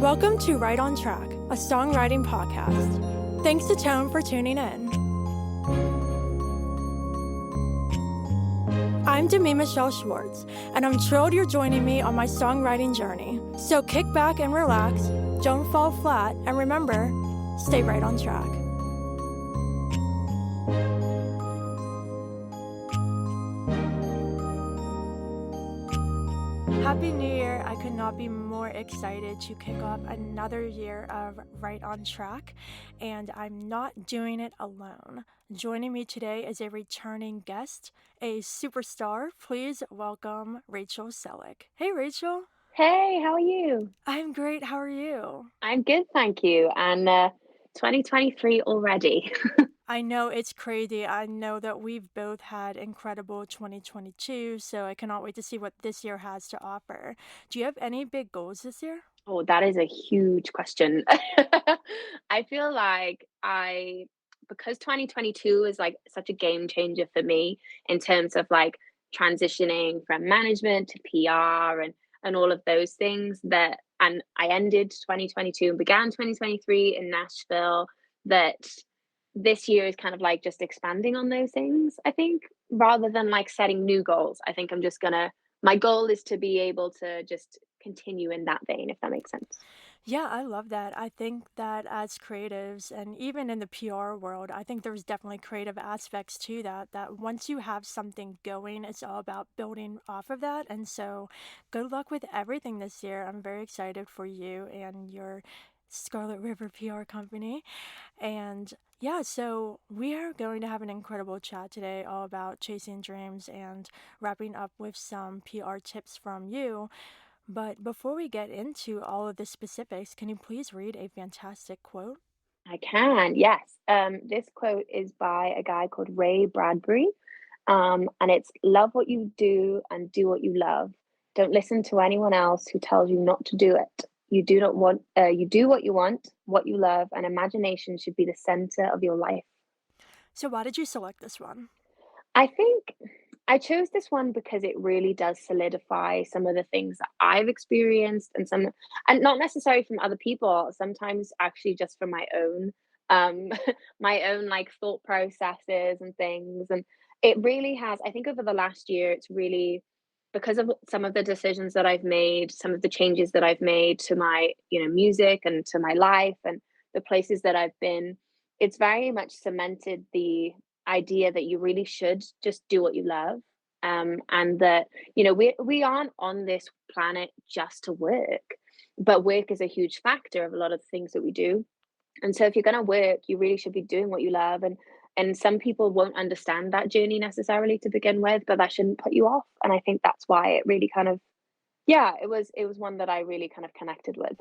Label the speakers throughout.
Speaker 1: Welcome to Right on Track, a songwriting podcast. Thanks to Tone for tuning in. I'm Demi Michelle Schwartz, and I'm thrilled you're joining me on my songwriting journey. So kick back and relax, don't fall flat, and remember, stay right on track. Happy New Year. I could not be more excited to kick off another year of Right on Track, and I'm not doing it alone. Joining me today is a returning guest, a superstar. Please welcome Rachel Sellick. Hey, Rachel.
Speaker 2: Hey, how are you?
Speaker 1: I'm great. How are you?
Speaker 2: I'm good, thank you. And 2023 already.
Speaker 1: I know it's crazy. I know that we've both had incredible 2022, so I cannot wait to see what this year has to offer. Do you have any big goals this year?
Speaker 2: Oh, that is a huge question. I feel like because 2022 is like such a game changer for me in terms of like transitioning from management to PR and all of those things and I ended 2022 and began 2023 in Nashville, that this year is kind of like just expanding on those things, I think, rather than like setting new goals. I think my goal is to be able to just continue in that vein, if that makes sense.
Speaker 1: Yeah, I love that. I think that as creatives and even in the PR world, I think there's definitely creative aspects to that, that once you have something going, it's all about building off of that. And so good luck with everything this year. I'm very excited for you and your Scarlet River PR company. And yeah, so we are going to have an incredible chat today all about chasing dreams and wrapping up with some PR tips from you. But before we get into all of the specifics, can you please read a fantastic quote?
Speaker 2: I can, yes. This quote is by a guy called Ray Bradbury. And it's love what you do and do what you love. Don't listen to anyone else who tells you not to do it. You do what you love, and imagination should be the center of your life.
Speaker 1: So, why did you select this one?
Speaker 2: I think I chose this one because it really does solidify some of the things that I've experienced, and not necessarily from other people, sometimes actually just from my own, um, my own like thought processes and things. And it really has, I think over the last year, it's really because of some of the decisions that I've made, some of the changes that I've made to my, music and to my life and the places that I've been. It's very much cemented the idea that you really should just do what you love, and that we aren't on this planet just to work, but work is a huge factor of a lot of the things that we do. And so if you're going to work, you really should be doing what you love, and some people won't understand that journey necessarily to begin with, but that shouldn't put you off. And I think that's why it really kind of, yeah, it was one that I really kind of connected with.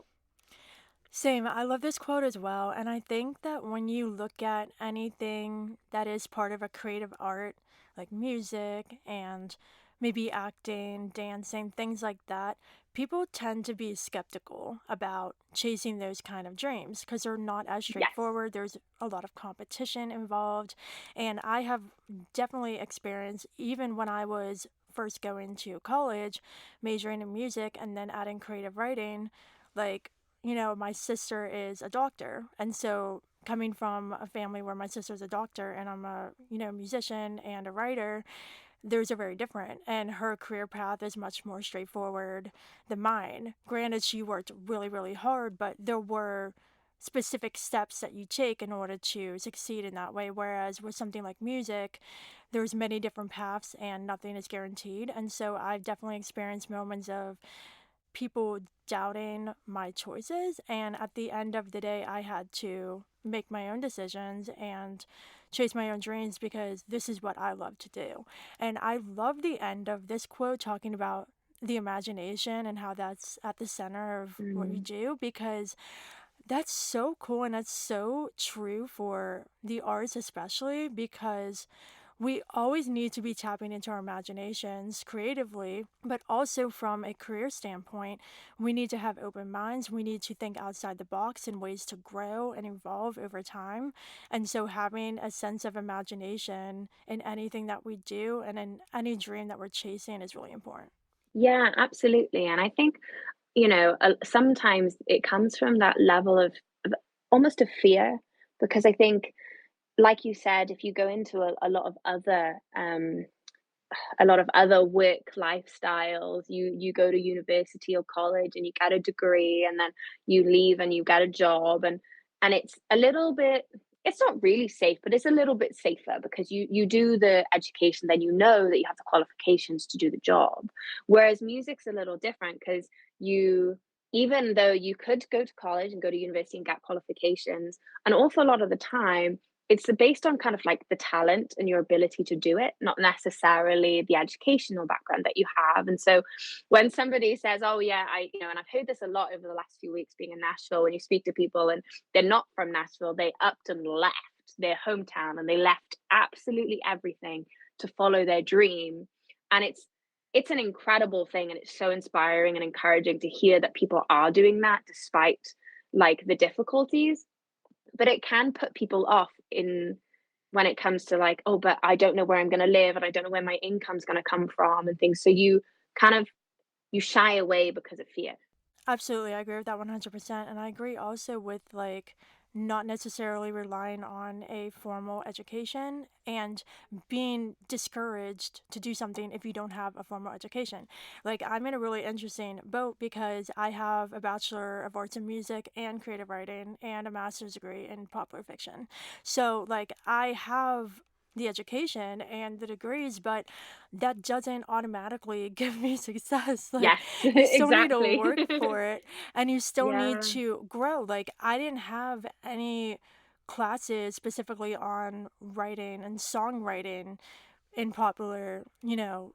Speaker 1: Same. I love this quote as well. And I think that when you look at anything that is part of a creative art, like music and maybe acting, dancing, things like that, people tend to be skeptical about chasing those kind of dreams because they're not as
Speaker 2: Yes.
Speaker 1: straightforward. There's a lot of competition involved. And I have definitely experienced, even when I was first going to college, majoring in music and then adding creative writing, like my sister is a doctor. And so coming from a family where my sister's a doctor and I'm a, musician and a writer, theirs are very different. And her career path is much more straightforward than mine. Granted, she worked really, really hard, but there were specific steps that you take in order to succeed in that way. Whereas with something like music, there's many different paths and nothing is guaranteed. And so I've definitely experienced moments of people doubting my choices, and at the end of the day I had to make my own decisions and chase my own dreams because this is what I love to do. And I love the end of this quote talking about the imagination and how that's at the center of what you
Speaker 2: Mm.
Speaker 1: do, because that's so cool and that's so true for the arts, especially because we always need to be tapping into our imaginations creatively, but also from a career standpoint, we need to have open minds. We need to think outside the box in ways to grow and evolve over time. And so, having a sense of imagination in anything that we do and in any dream that we're chasing is really important.
Speaker 2: Yeah, absolutely. And I think sometimes it comes from that level of almost a fear, because I think, like you said, if you go into a lot of other work lifestyles. You go to university or college and you get a degree, and then you leave and you get a job, and it's a little bit, it's not really safe, but it's a little bit safer because you do the education, then you know that you have the qualifications to do the job. Whereas music's a little different because you even though you could go to college and go to university and get qualifications, an awful lot of the time it's based on kind of like the talent and your ability to do it, not necessarily the educational background that you have. And so when somebody says, "Oh yeah, and I've heard this a lot over the last few weeks being in Nashville, when you speak to people and they're not from Nashville, they upped and left their hometown and they left absolutely everything to follow their dream." And it's an incredible thing, and it's so inspiring and encouraging to hear that people are doing that despite like the difficulties. But it can put people off in when it comes to like, "Oh, but I don't know where I'm going to live and I don't know where my income's going to come from," and things. So you kind of you shy away because of fear.
Speaker 1: Absolutely, I agree with that 100%. And I agree also with like not necessarily relying on a formal education and being discouraged to do something if you don't have a formal education. Like, I'm in a really interesting boat because I have a Bachelor of Arts in Music and Creative Writing and a master's degree in popular fiction. So, like, I have the education and the degrees, but that doesn't automatically give me success. Like,
Speaker 2: Yes,
Speaker 1: you still need to
Speaker 2: exactly.
Speaker 1: work for it and you still need
Speaker 2: Yeah.
Speaker 1: to grow. Like, I didn't have any classes specifically on writing and songwriting in popular,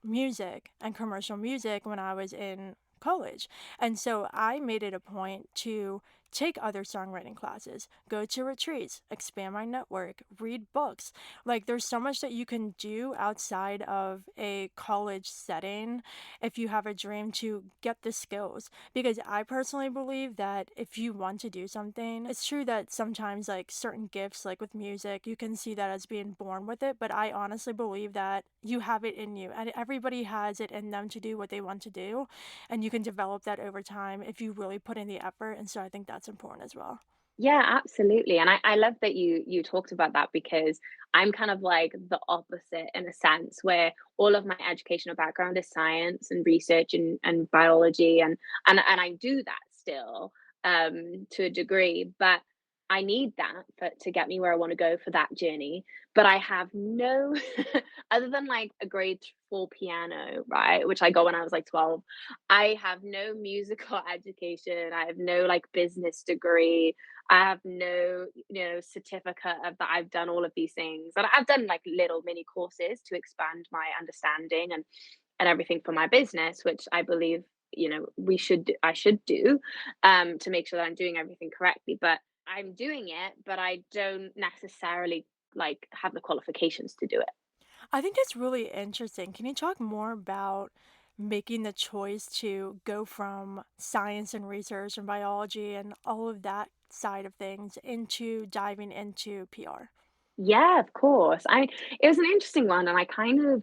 Speaker 1: music and commercial music when I was in college. And so I made it a point to take other songwriting classes, go to retreats, expand my network, read books. Like, there's so much that you can do outside of a college setting if you have a dream to get the skills. Because I personally believe that if you want to do something, it's true that sometimes, like, certain gifts, like with music, you can see that as being born with it. But I honestly believe that you have it in you, and everybody has it in them to do what they want to do. And you can develop that over time if you really put in the effort. And so I think that's important as well.
Speaker 2: Yeah, absolutely. And I love that you talked about that, because I'm kind of like the opposite in a sense, where all of my educational background is science and research and biology, and I do that still to a degree, but I need that to get me where I want to go for that journey. But I have no other than like a grade four piano, right, which I got when I was like 12. I have no musical education. I have no like business degree. I have no, certificate of that I've done all of these things. And I've done like little mini courses to expand my understanding and everything for my business, which I believe, I should do to make sure that I'm doing everything correctly. But I'm doing it, but I don't necessarily like have the qualifications to do it.
Speaker 1: I think that's really interesting. Can you talk more about making the choice to go from science and research and biology and all of that side of things into diving into PR?
Speaker 2: Yeah, of course. It was an interesting one, and I kind of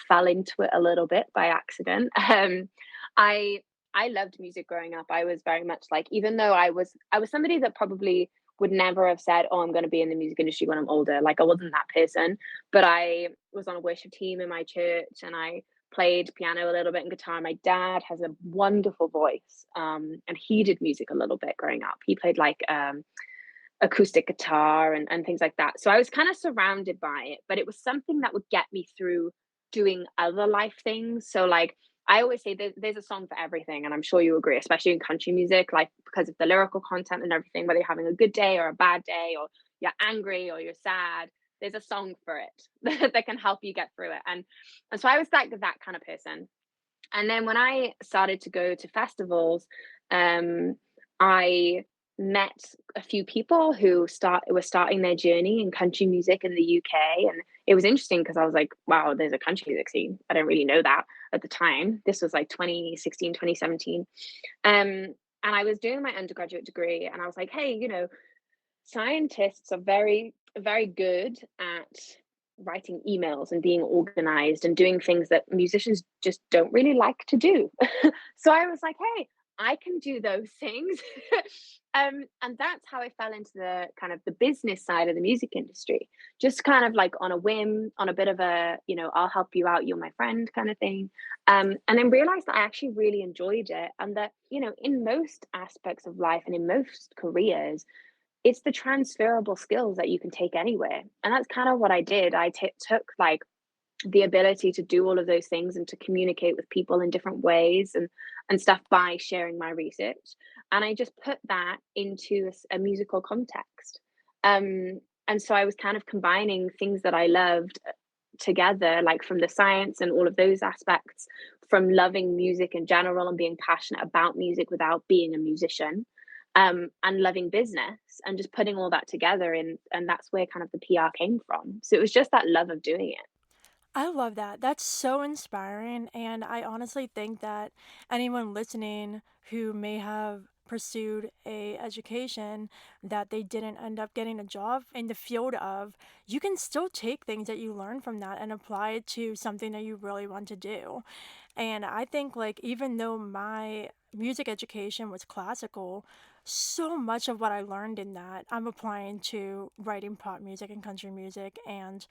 Speaker 2: fell into it a little bit by accident. I I loved music growing up. I was very much like, even though I was somebody that probably would never have said, "Oh, I'm going to be in the music industry when I'm older." Like, I wasn't that person, but I was on a worship team in my church, and I played piano a little bit and guitar. My dad has a wonderful voice, and he did music a little bit growing up. He played like acoustic guitar and things like that. So I was kind of surrounded by it, but it was something that would get me through doing other life things. So like I always say there's a song for everything, and I'm sure you agree, especially in country music, like because of the lyrical content and everything, whether you're having a good day or a bad day, or you're angry or you're sad, there's a song for it that can help you get through it. And so I was like that kind of person. And then when I started to go to festivals, um, I met a few people who were starting their journey in country music in the UK, and it was interesting because I was like, "Wow, there's a country music scene." I didn't really know that at the time. This was like 2016, 2017, and I was doing my undergraduate degree, and I was like, "Hey, scientists are very, very good at writing emails and being organized and doing things that musicians just don't really like to do." So I was like, "Hey, I can do those things. And that's how I fell into the kind of the business side of the music industry, just kind of like on a whim, on a bit of a, I'll help you out, you're my friend kind of thing. And then realized that I actually really enjoyed it. And that, in most aspects of life and in most careers, it's the transferable skills that you can take anywhere. And that's kind of what I did. Took like the ability to do all of those things and to communicate with people in different ways and stuff by sharing my research, and I just put that into a musical context. And so I was kind of combining things that I loved together, like from the science and all of those aspects, from loving music in general and being passionate about music without being a musician, and loving business, and just putting all that together, and that's where kind of the PR came from. So it was just that love of doing it.
Speaker 1: I love that. That's so inspiring. And I honestly think that anyone listening who may have pursued a education that they didn't end up getting a job in the field of, you can still take things that you learn from that and apply it to something that you really want to do. And I think, like, even though my music education was classical, so much of what I learned in that I'm applying to writing pop music and country music and,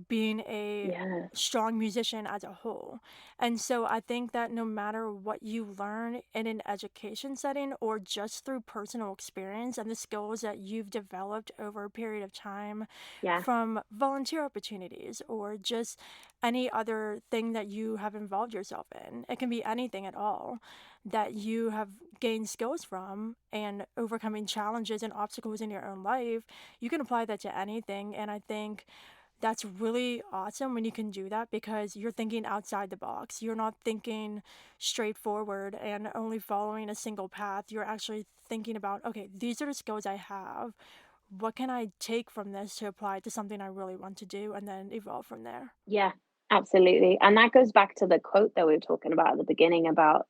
Speaker 1: being a
Speaker 2: Yeah.
Speaker 1: strong musician as a whole. And so I think that no matter what you learn in an education setting or just through personal experience and the skills that you've developed over a period of time
Speaker 2: Yeah.
Speaker 1: from volunteer opportunities or just any other thing that you have involved yourself in, it can be anything at all that you have gained skills from and overcoming challenges and obstacles in your own life, you can apply that to anything. And I think that's really awesome when you can do that because you're thinking outside the box. You're not thinking straightforward and only following a single path. You're actually thinking about, okay, these are the skills I have. What can I take from this to apply to something I really want to do and then evolve from there?
Speaker 2: Yeah, absolutely. And that goes back to the quote that we were talking about at the beginning about,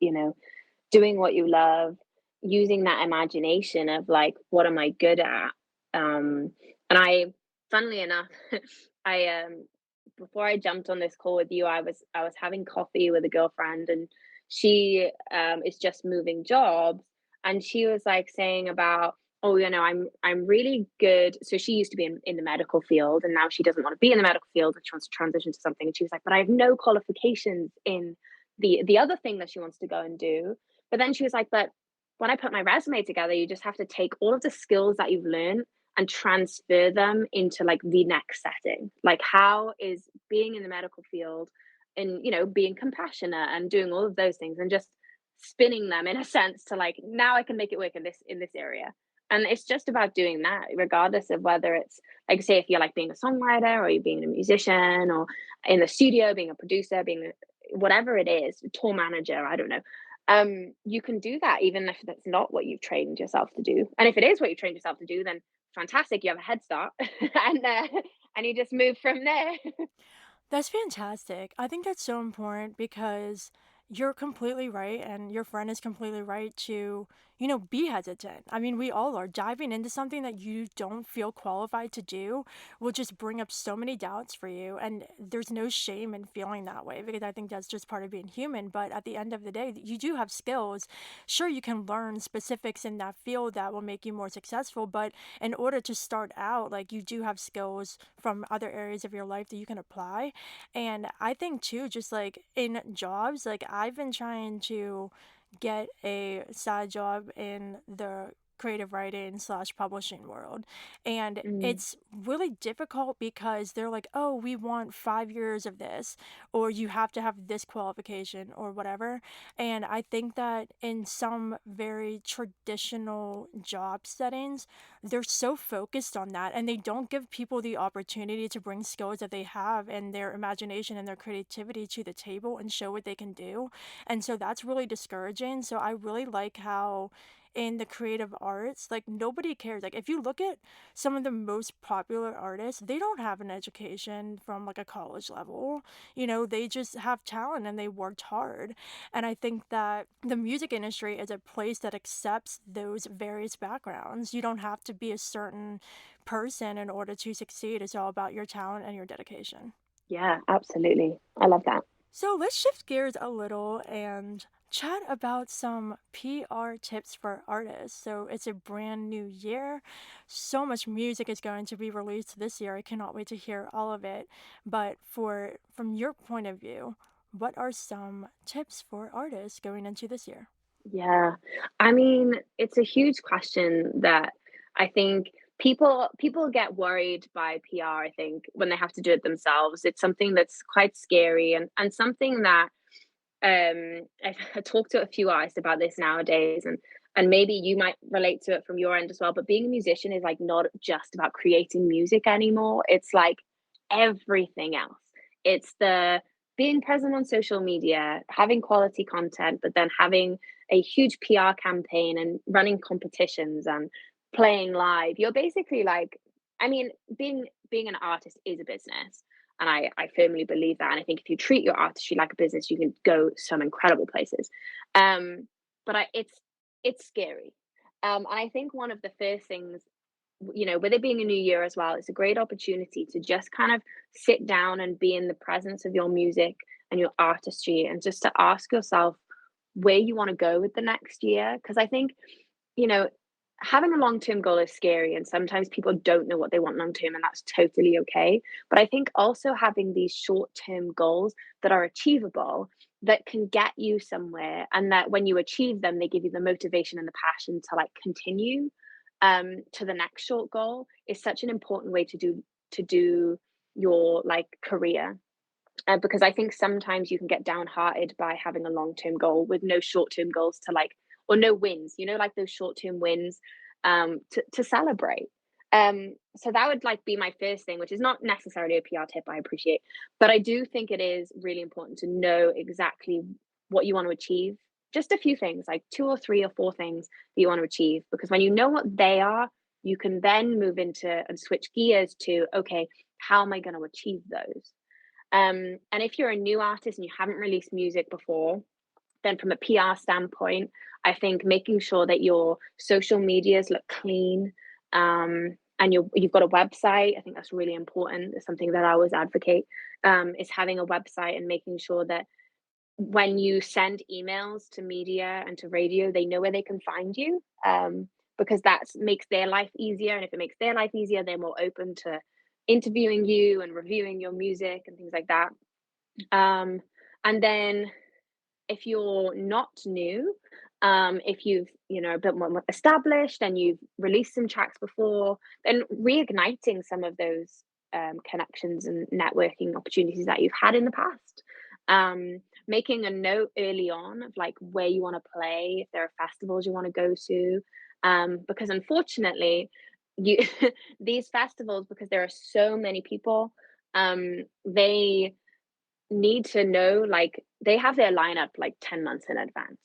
Speaker 2: doing what you love, using that imagination of like, what am I good at? And funnily enough, I before I jumped on this call with you, I was having coffee with a girlfriend, and she is just moving jobs, and she was like saying about, oh, I'm really good. So she used to be in the medical field, and now she doesn't want to be in the medical field, and she wants to transition to something. And she was like, but I have no qualifications in the other thing that she wants to go and do. But then she was like, but when I put my resume together, you just have to take all of the skills that you've learned and transfer them into like the next setting. Like, how is being in the medical field and, being compassionate and doing all of those things and just spinning them in a sense to like, now I can make it work in this area. And it's just about doing that, regardless of whether it's like, say, if you're like being a songwriter or you're being a musician or in the studio, being a producer, whatever it is, tour manager, I don't know. You can do that even if that's not what you've trained yourself to do. And if it is what you trained yourself to do, then fantastic, you have a head start, and you just move from there.
Speaker 1: That's fantastic. I think that's so important because you're completely right, and your friend is completely right to, be hesitant. I mean, we all are. Diving into something that you don't feel qualified to do will just bring up so many doubts for you. And there's no shame in feeling that way because I think that's just part of being human. But at the end of the day, you do have skills. Sure, you can learn specifics in that field that will make you more successful, but in order to start out, like you do have skills from other areas of your life that you can apply. And I think too, just like in jobs, like I've been trying to get a side job in the creative writing slash publishing world. And
Speaker 2: Mm,
Speaker 1: it's really difficult because they're like, oh, we want 5 years of this, or you have to have this qualification, or whatever. And I think that in some very traditional job settings, they're so focused on that and they don't give people the opportunity to bring skills that they have and their imagination and their creativity to the table and show what they can do. And so that's really discouraging. So I really like how in the creative arts, like nobody cares. Like if you look at some of the most popular artists, they don't have an education from like a college level. They just have talent and they worked hard. And I think that the music industry is a place that accepts those various backgrounds. You don't have to be a certain person in order to succeed. It's all about your talent and your dedication.
Speaker 2: yeah, absolutely. I love that.
Speaker 1: So let's shift gears a little and chat about some PR tips for artists. So it's a brand new year. So much music is going to be released this year. I cannot wait to hear all of it. But from your point of view, what are some tips for artists going into this year?
Speaker 2: Yeah. I mean, it's a huge question that I think people get worried by PR, I think, when they have to do it themselves. It's something that's quite scary and something that I talked to a few artists about this nowadays, and maybe you might relate to it from your end as well. But being a musician is like not just about creating music anymore. It's like everything else. It's the being present on social media, having quality content, but then having a huge PR campaign and running competitions and playing live. You're basically like, I mean, being an artist is a business. And I firmly believe that. And I think if you treat your artistry like a business, you can go some incredible places. But it's scary. And I think one of the first things, with it being a new year as well, it's a great opportunity to just kind of sit down and be in the presence of your music and your artistry, and just to ask yourself where you want to go with the next year. Because I think, you know, having a long-term goal is scary, and sometimes people don't know what they want long term, and that's totally okay. But I think also having these short-term goals that are achievable, that can get you somewhere, and that when you achieve them, they give you the motivation and the passion to like continue to the next short goal, is such an important way to do your like career. Because I think sometimes you can get downhearted by having a long-term goal with no short-term goals to like, or no wins, like those short-term wins to celebrate. So that would like be my first thing, which is not necessarily a PR tip, I appreciate, but I do think it is really important to know exactly what you want to achieve. Just a few things, like two or three or four things that you want to achieve, because when you know what they are, you can then move into and switch gears to, okay, how am I going to achieve those? And if you're a new artist and you haven't released music before, then from a PR standpoint, I think making sure that your social medias look clean, and you've got a website. I think that's really important. It's something that I always advocate, is having a website and making sure that when you send emails to media and to radio, they know where they can find you, because that makes their life easier. And if it makes their life easier, they're more open to interviewing you and reviewing your music and things like that. Um, and then if you're not new, if you've a bit more established and you've released some tracks before, then reigniting some of those connections and networking opportunities that you've had in the past. Making a note early on of like where you want to play, if there are festivals you want to go to, because unfortunately, you these festivals, because there are so many people, they need to know, like, they have their lineup like 10 months in advance,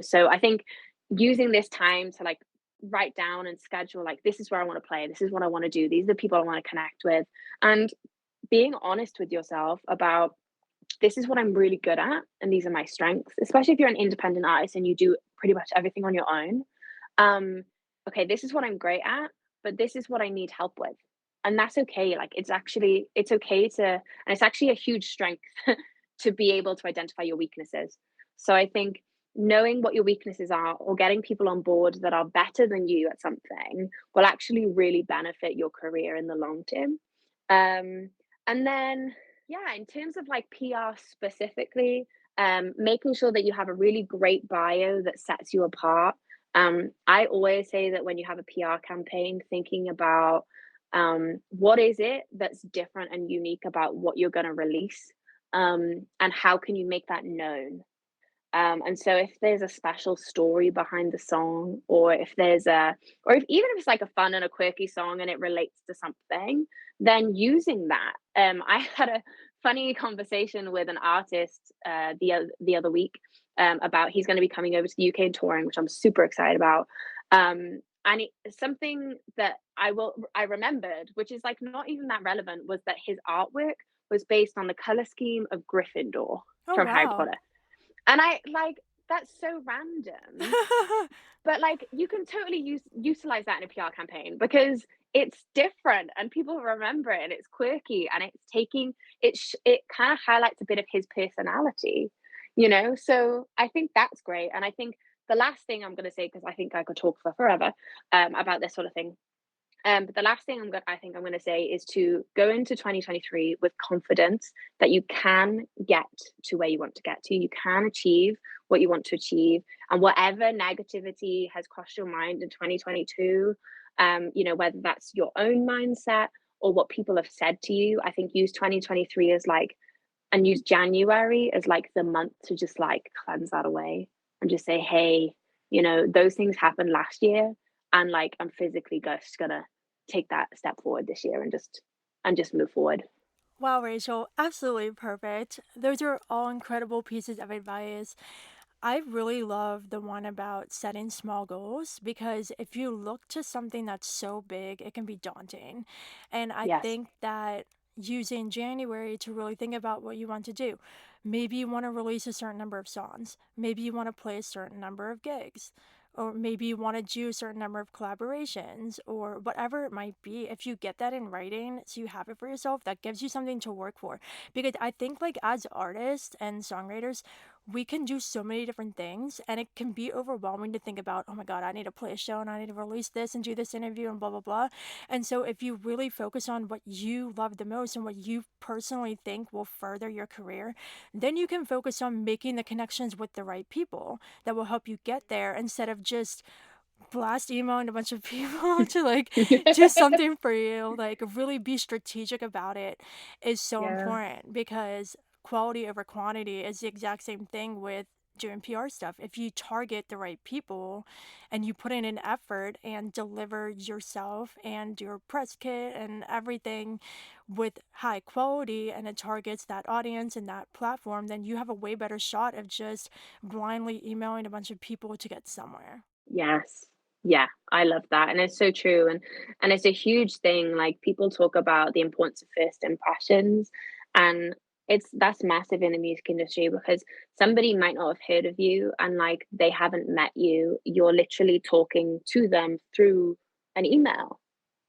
Speaker 2: so I think using this time to like write down and schedule, like, this is where I want to play, this is what I want to do, these are the people I want to connect with, and being honest with yourself about, this is what I'm really good at and these are my strengths, especially if you're an independent artist and you do pretty much everything on your own. um okay, this is what I'm great at, but this is what I need help with, and that's okay. Like, it's okay to, and it's actually a huge strength to be able to identify your weaknesses. So I think knowing what your weaknesses are, or getting people on board that are better than you at something, will actually really benefit your career in the long term. And then, yeah, in terms of like PR specifically, making sure that you have a really great bio that sets you apart. I always say that when you have a PR campaign, thinking about, what is it that's different and unique about what you're going to release, and how can you make that known? And so if there's a special story behind the song, or if there's or if even if it's like a fun and a quirky song and it relates to something, then using that. I had a funny conversation with an artist the other week, about, he's going to be coming over to the UK and touring, which I'm super excited about. And something that I remembered, which is like not even that relevant, was that his artwork was based on the color scheme of Gryffindor
Speaker 1: Oh,
Speaker 2: from Harry
Speaker 1: wow.
Speaker 2: Potter. And I like, that's so random, but like you can totally utilize that in a PR campaign, because it's different and people remember it and it's quirky and it's taking it kind of highlights a bit of his personality, So I think that's great. And I think the last thing I'm going to say, because I think I could talk for forever about this sort of thing. But the last thing I think I'm going to say is to go into 2023 with confidence that you can get to where you want to get to. You can achieve what you want to achieve, and whatever negativity has crossed your mind in 2022, whether that's your own mindset or what people have said to you, I think use 2023 as like, and use January as like the month to just like cleanse that away and just say, hey, those things happened last year, and like I'm physically just gonna take that step forward this year and just move forward.
Speaker 1: Wow, Rachel, absolutely perfect. Those are all incredible pieces of advice. I really love the one about setting small goals because if you look to something that's so big, it can be daunting. And I
Speaker 2: Yes.
Speaker 1: think that using January to really think about what you want to do. Maybe you want to release a certain number of songs. Maybe you want to play a certain number of gigs. Or maybe you want to do a certain number of collaborations or whatever it might be. If you get that in writing, so you have it for yourself, that gives you something to work for. Because I think, like, as artists and songwriters, we can do so many different things and it can be overwhelming to think about, oh my god, I need to play a show and I need to release this and do this interview and blah blah blah. And so if you really focus on what you love the most and what you personally think will further your career, then you can focus on making the connections with the right people that will help you get there instead of just blast emailing a bunch of people to like do something for you. Like really be strategic about it is so
Speaker 2: Yeah.
Speaker 1: important because quality over quantity is the exact same thing with doing PR stuff. If you target the right people and you put in an effort and deliver yourself and your press kit and everything with high quality and it targets that audience and that platform, then you have a way better shot of just blindly emailing a bunch of people to get somewhere.
Speaker 2: Yes. Yeah, I love that, and it's so true, and it's a huge thing, like, people talk about the importance of first impressions, and that's massive in the music industry because somebody might not have heard of you and, like, they haven't met you. You're literally talking to them through an email,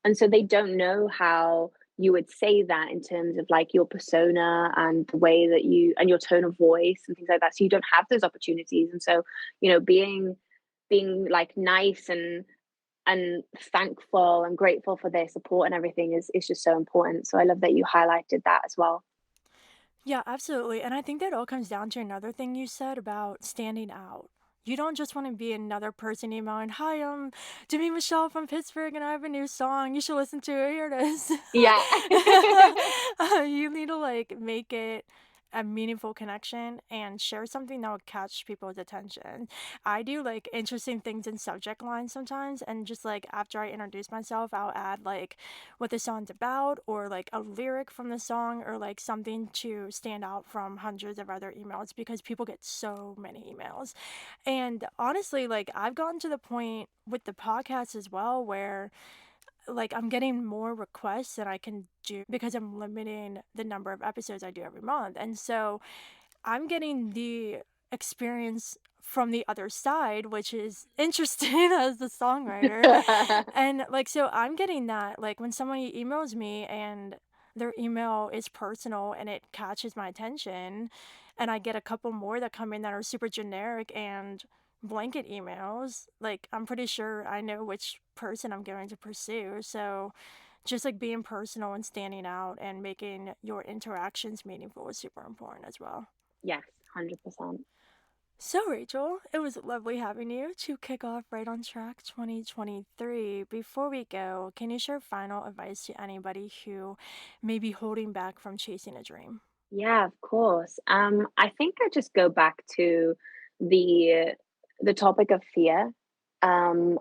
Speaker 2: and so they don't know how you would say that in terms of, like, your persona and the way that you and your tone of voice and things like that, so you don't have those opportunities, and so, being like nice and thankful and grateful for their support and everything is just so important. So I love that you highlighted that as well.
Speaker 1: Yeah, absolutely. And I think that all comes down to another thing you said about standing out. You don't just want to be another person emailing, hi, I'm Demi Michelle from Pittsburgh and I have a new song. You should listen to it. Here it is.
Speaker 2: Yeah.
Speaker 1: You need to like make it a meaningful connection and share something that will catch people's attention. I do like interesting things in subject lines sometimes, and just like after I introduce myself, I'll add like what the song's about or like a lyric from the song or like something to stand out from hundreds of other emails because people get so many emails. And honestly, like I've gotten to the point with the podcast as well where like I'm getting more requests than I can do because I'm limiting the number of episodes I do every month. And so I'm getting the experience from the other side, which is interesting as the songwriter. And like, so I'm getting that, like, when somebody emails me and their email is personal and it catches my attention, and I get a couple more that come in that are super generic and blanket emails, like, I'm pretty sure I know which person I'm going to pursue. So just like being personal and standing out and making your interactions meaningful is super important as well.
Speaker 2: Yes, 100%.
Speaker 1: So, Rachel, it was lovely having you to kick off Right on Track 2023. Before we go, can you share final advice to anybody who may be holding back from chasing a dream?
Speaker 2: Yeah, of course. I think I just go back to the the topic of fear. And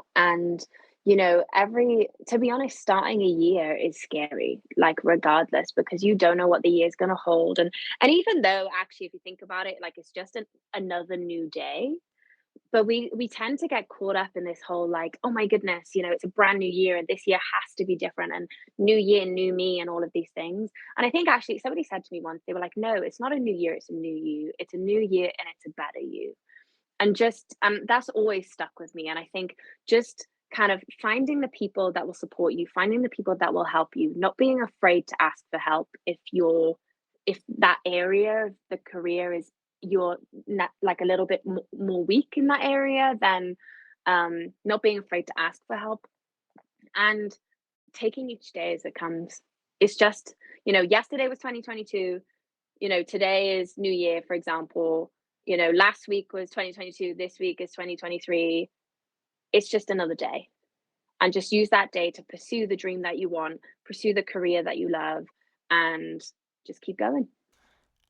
Speaker 2: every to be honest, starting a year is scary, like regardless, because you don't know what the year's gonna hold. And even though actually if you think about it, like it's just another new day, but we tend to get caught up in this whole like, oh my goodness, it's a brand new year and this year has to be different and new year, new me, and all of these things. And I think actually somebody said to me once, they were like, no, it's not a new year, it's a new you. It's a new year and it's a better you. And just that's always stuck with me. And I think just kind of finding the people that will support you, finding the people that will help you, not being afraid to ask for help if that area of the career is you're like a little bit more weak in that area, then not being afraid to ask for help and taking each day as it comes. It's just, yesterday was 2022, today is New Year, for example. Last week was 2022, this week is 2023. It's just another day. And just use that day to pursue the dream that you want, pursue the career that you love, and just keep going.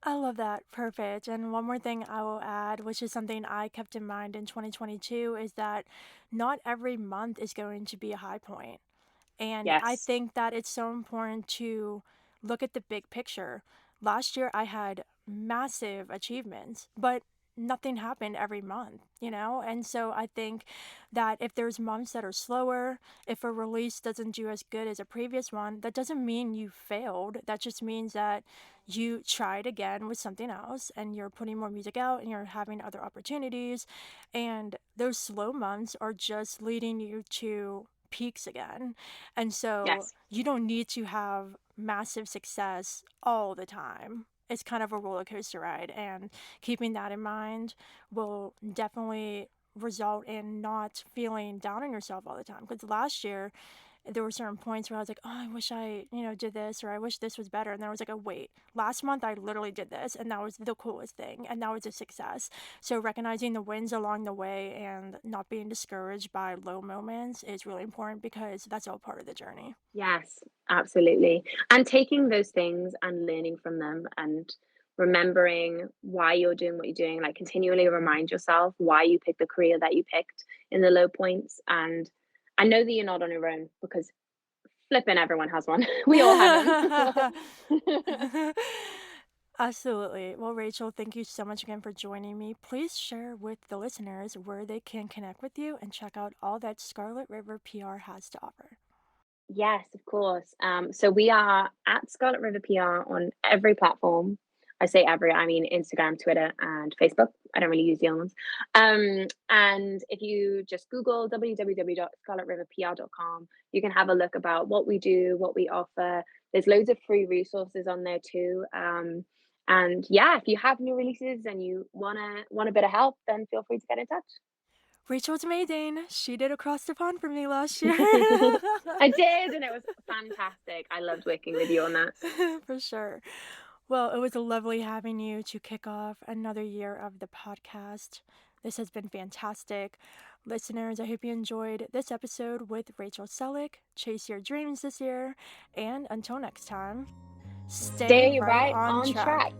Speaker 1: I love that. Perfect. And one more thing I will add, which is something I kept in mind in 2022, is that not every month is going to be a high point. And I
Speaker 2: Yes.
Speaker 1: think that it's so important to look at the big picture. Last year, I had massive achievements, but nothing happened every month, you know? And so I think that if there's months that are slower, if a release doesn't do as good as a previous one, that doesn't mean you failed. That just means that you tried again with something else and you're putting more music out and you're having other opportunities. And those slow months are just leading you to peaks again. And so
Speaker 2: Yes.
Speaker 1: you don't need to have massive success all the time. It's kind of a roller coaster ride, and keeping that in mind will definitely result in not feeling down on yourself all the time. Because last year, there were certain points where I was like, oh, I wish I, did this, or I wish this was better. And then I was like, oh, wait, last month I literally did this, and that was the coolest thing, and that was a success. So recognizing the wins along the way and not being discouraged by low moments is really important because that's all part of the journey.
Speaker 2: Yes, absolutely. And taking those things and learning from them and remembering why you're doing what you're doing, like continually remind yourself why you picked the career that you picked in the low points. And I know that you're not on your own because flipping everyone has one. We all have them.
Speaker 1: Absolutely. Well, Rachel, thank you so much again for joining me. Please share with the listeners where they can connect with you and check out all that Scarlet River PR has to offer.
Speaker 2: Yes, of course. So we are at Scarlet River PR on every platform. I say every, I mean Instagram, Twitter, and Facebook. I don't really use the other ones. And if you just Google www.scarletriverpr.com, you can have a look about what we do, what we offer. There's loads of free resources on there too. And yeah, if you have new releases and you want a bit of help, then feel free to get in touch.
Speaker 1: Rachel's amazing. She did Across the Pond for me last year.
Speaker 2: I did, and it was fantastic. I loved working with you on that.
Speaker 1: For sure. Well, it was lovely having you to kick off another year of the podcast. This has been fantastic. Listeners, I hope you enjoyed this episode with Rachel Sellick. Chase your dreams this year. And until next time, stay
Speaker 2: Stay
Speaker 1: right
Speaker 2: right
Speaker 1: on
Speaker 2: on
Speaker 1: track.
Speaker 2: track.